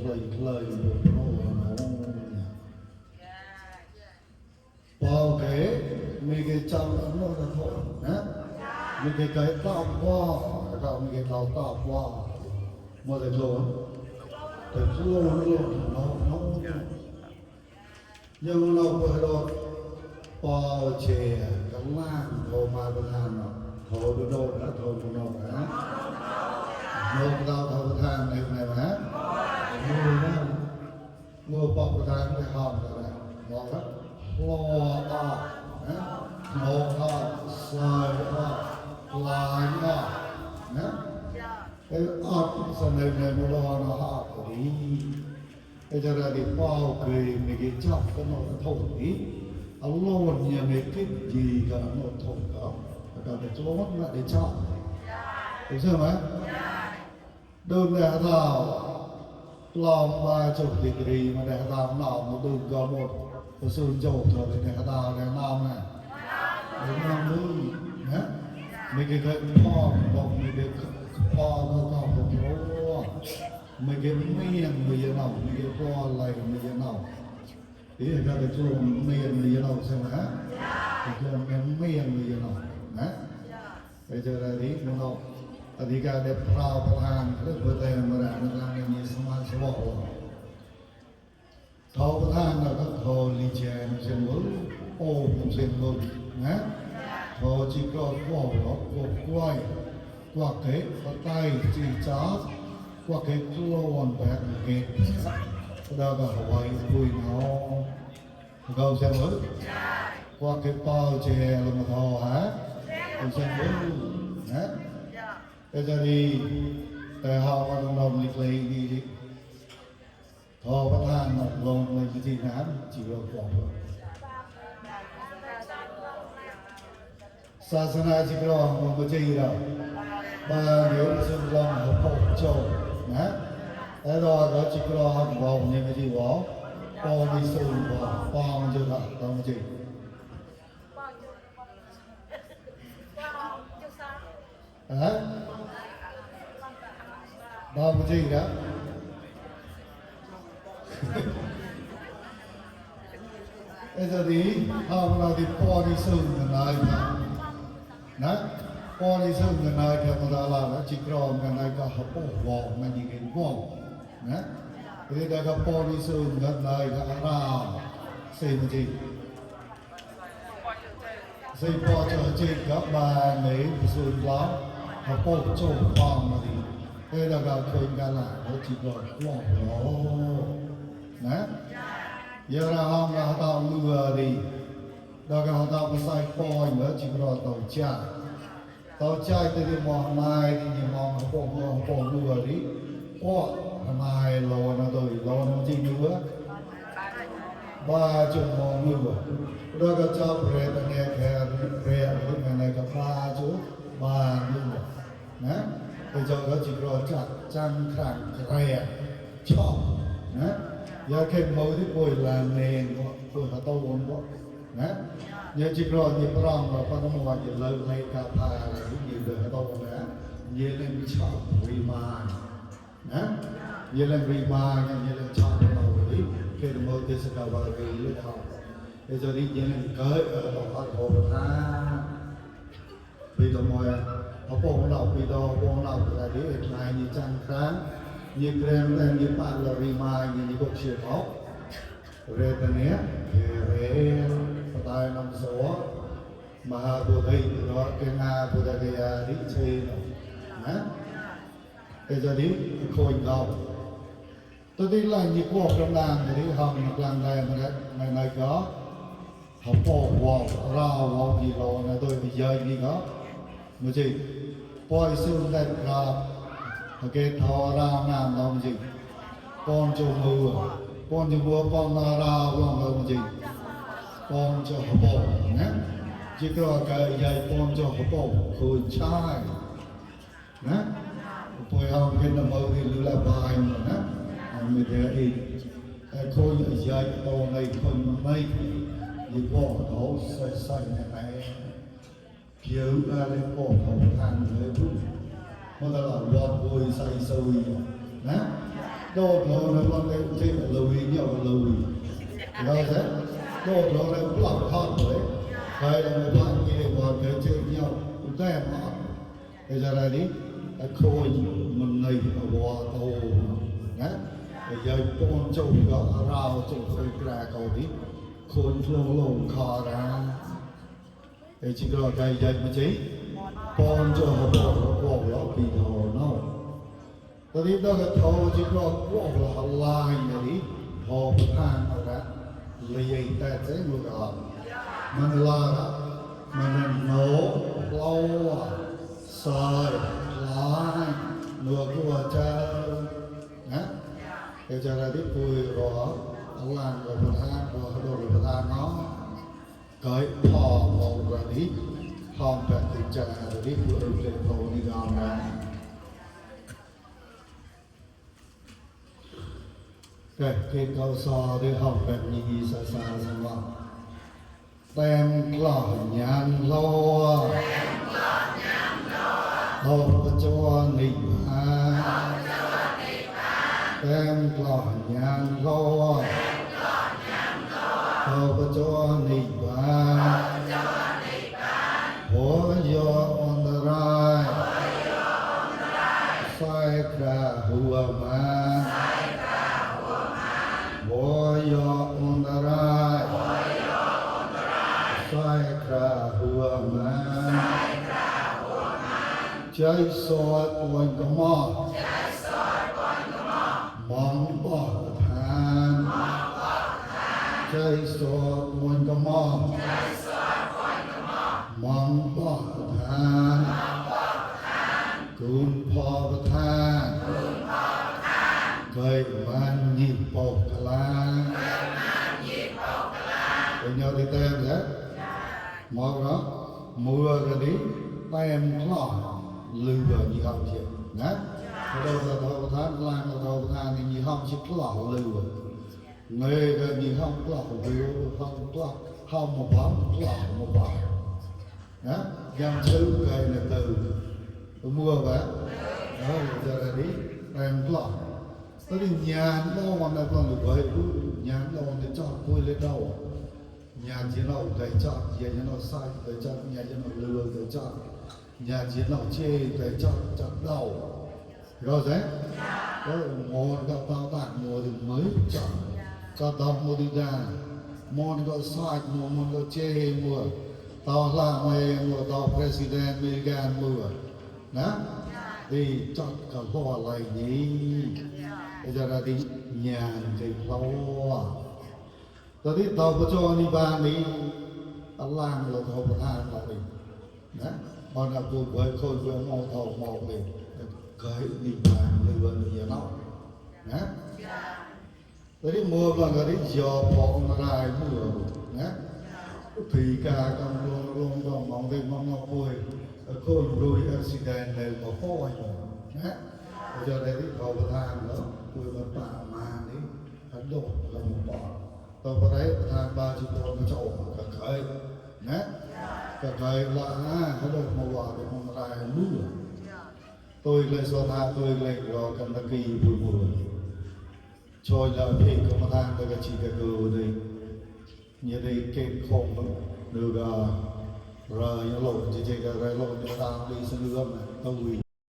lời được nó bao cái mấy cái trong nó là thôi nhá mấy cái tao qua các mấy cái tao qua mà để luôn để luôn nó nhưng nó vừa rồi bao chè cái lan hồ mà bên hàn hồ bên đâu đã thôi bên đâu hả ngô tao thâu than này hả ngô bọc than cái hòm này ngon lắm lo ta ngô ta sài ta lai ta cái ớt sau này nó lo nó học đi cái cho ra đi bao cười mấy cái chọc cái nó thổi đi ông lo nhà mấy cái gì cả nó thổi cả cả cái chỗ mất lại để chọn được chưa mấy đừng để thảo lòng ba chục degree mà để thảo nào một đừng có một sơn dầu rồi để thảo để nào này đúng không đúng nhé mấy cái po bọc mấy cái po nó còn một chỗ mấy cái miệng mấy cái nào mấy cái po lại mấy cái nào ý là cái chỗ miệng mấy cái nào xem hả cái chỗ miệng mấy cái nào hả bây giờ là đi nó đâu thì cái đẹp rau than rất vừa tay mà làm như sắm sắm bộ thau than là các hồ ly chè trên núi ô trên núi nhé hồ chỉ có vỏ nó quay qua cái tay chỉ chá qua cái lon bẹt cái đó là hoài vui nó câu xem mới qua cái bao chè là một hồ hả câu xem mới nhé bây giờ đi tại họ mà đồng lịch lấy đi thọ bắt than mà lon lên cái gì nám chỉ được quảng sa sana chỉ có một cái gì đâu ba nếu xin lòng một bộ châu nhá cái đó đó chỉ có hàng vòng như cái gì đó con đi sâu vào con chưa thật đâu mà chỉ hả bao cái gì đó bây giờ thì hôm nào thì po đi sương người này nè po đi sương người này thì người ta làm nó chỉ còn người này có hộp vỏ mà gì cái vỏ nè thì đây có po đi sương người này có ra xây một gì xây po cho chị các bà mấy sương lắm hộp chỗ vàng mà thì đây là gặp khơi cả là nó chỉ còn vỏ đó nè giờ là hôm là tao lừa đi đó cái tao có sai coi nữa chỉ có tao chạy từ đi mòn mai thì đi mòn bỏ lừa đi qua mai lò nó rồi lò nó gì nữa ba chục mòn lừa đó cái cho về bên này khe về bên này cái ba chỗ ba lừa nè bây giờ nó chỉ có chặt trăng khẳng khe chọc nè giờ cái mẫu thì bồi là nền của họ tàu vốn đó nè giờ chỉ rồi như prong là con nó ngoài giờ lâu nay cả thà là cái gì được tàu vốn đó như lên chọn rima nè như lên rima như lên chọn cái mẫu đấy cái mẫu thì sẽ vào cái lưỡi hậu bây giờ đi như lên cởi ở trong hot hồ ta bây giờ mọi họ bông lọc bây giờ bông lọc là để lại như trăng sáng như krem dan như bạn là rima như cột chìa khóa về tên nhé về tại năm số mà bộ thầy đó cái nga bộ thầy đi chơi nó bây giờ đi khôi ngầu tôi đi lại như cuộc trong làng thì đi học một làng này mà đấy này có học bỏ vào rào vào gì đó là tôi bây giờ đi có mà gì bôi xương đẹp ra cái thọ ra nam làm gì con cho mưa con ra làm gì con cho họ bỏ nhé chỉ có cái dây con cho họ bỏ khôi trai nhé tôi học cái năm mơ thì lưu là bài mà nhé mình thấy ý khôi dây to này khôi này thì bỏ thấu say này kiểu ra lên bỏ thấu than người chút mà ta là lọt vui say sôi nè đâu nó con đây trên là lâu đi nhau là lâu đi đâu thế đâu nó đây cũng làm hot rồi hay là một bạn kia còn cái chơi nhau cũng tem hot bây giờ này đi khôi mình này ở bò tàu nhá bây giờ con trâu có rau trâu phơi ra cầu đi khôi lông lông kho ra thì chỉ có cái dây mà chỉ con cho họ bỏ nó bị thò nóตอนนี้เราทอจิโร่พวกเราลายนี่ทอผ่านมาแล้วเลยแต่เจ้าลูกอ่ะมันลามันโน้เราสายลายหนวดหัวใจนะเดี๋ยวจะได้ที่คุยรอหลังกับประธานรอโดนประธานเนาะก็พอมองแบบนี้พร้อมแบบติดใจที่คุยเรื่องโตนี่กันนะcái câu so để họcแบบนี้xa xaสังวะเต็มกล่องยานโลโลกจวนนิพพานเต็มกล่องยานโลโลกจวนนิพพานหัวยออันตรายไฟกระหัวมันโอยอันตรายไฟกระหัวมันใจสอดวันกมอมองบ่ทานใจสอดวันกมอมองบ่ทานคุณพ่อประทานเคยมันยิบปกกลาเป็นยอดที่เต็มแล้วมองเนาะมือกันนี้เต็มคลอลืมแบบยี่ห้อเชียนะเราจะทำประธานล่างเราทำประธานในยี่ห้อชิคลอลืมเงยกันยี่ห้อกลอวิวห้องกลอห้องมาบ้ากลอมาบ้านะยังซื้อไก่ในตื่นมัวแบบเราจะได้นี้เต็มคลอตอนนี้ยานเราวันนั้นเราเลยยานเราเนี่ยจอดคุยเลยเรายานที่เราเคยจอดยานที่เราใส่เคยจอดยานที่เราเรือเคยจอดยานที่เราเชี่ยเคยจอดจอดเราrõ ràng có một cái tao tặng một thì mới chọn có đọc một đi ra một có sai một có chê mua tao là mày mua tao president American mua đó thì chọn cả bỏ lại gì bây giờ là đi nhà thì lâu tao đi tao có cho đi ba đi tao làm là tao có than lại đó còn là tôi với khôi với màu thầu màu thì cái đi bàn lừa nhiều lắm, nhé. Đấy mua là cái đấy giờ bọn lại mua, nhé. Thì cả con luôn còn mong đến mong ngọc vui, khôi đuôi accident này có phôi, nhé. Bây giờ đấy cầu than nữa, vui mà bà mà đấy, hắn đổ là một bỏ, tao có đấy than ba chục con cái chậu cả khơi, nhé. Cả khơi là hắn đổ một quả để mong lại mua. Tôi lên so tha tôi lên rồi cầm ta kỳ bùi bùi trôi là thì có một thang tôi chỉ cái cừu đây như đây cái không được rồi nó lộn chỉ cái rồi lộn cho tao đi sân gươm này tao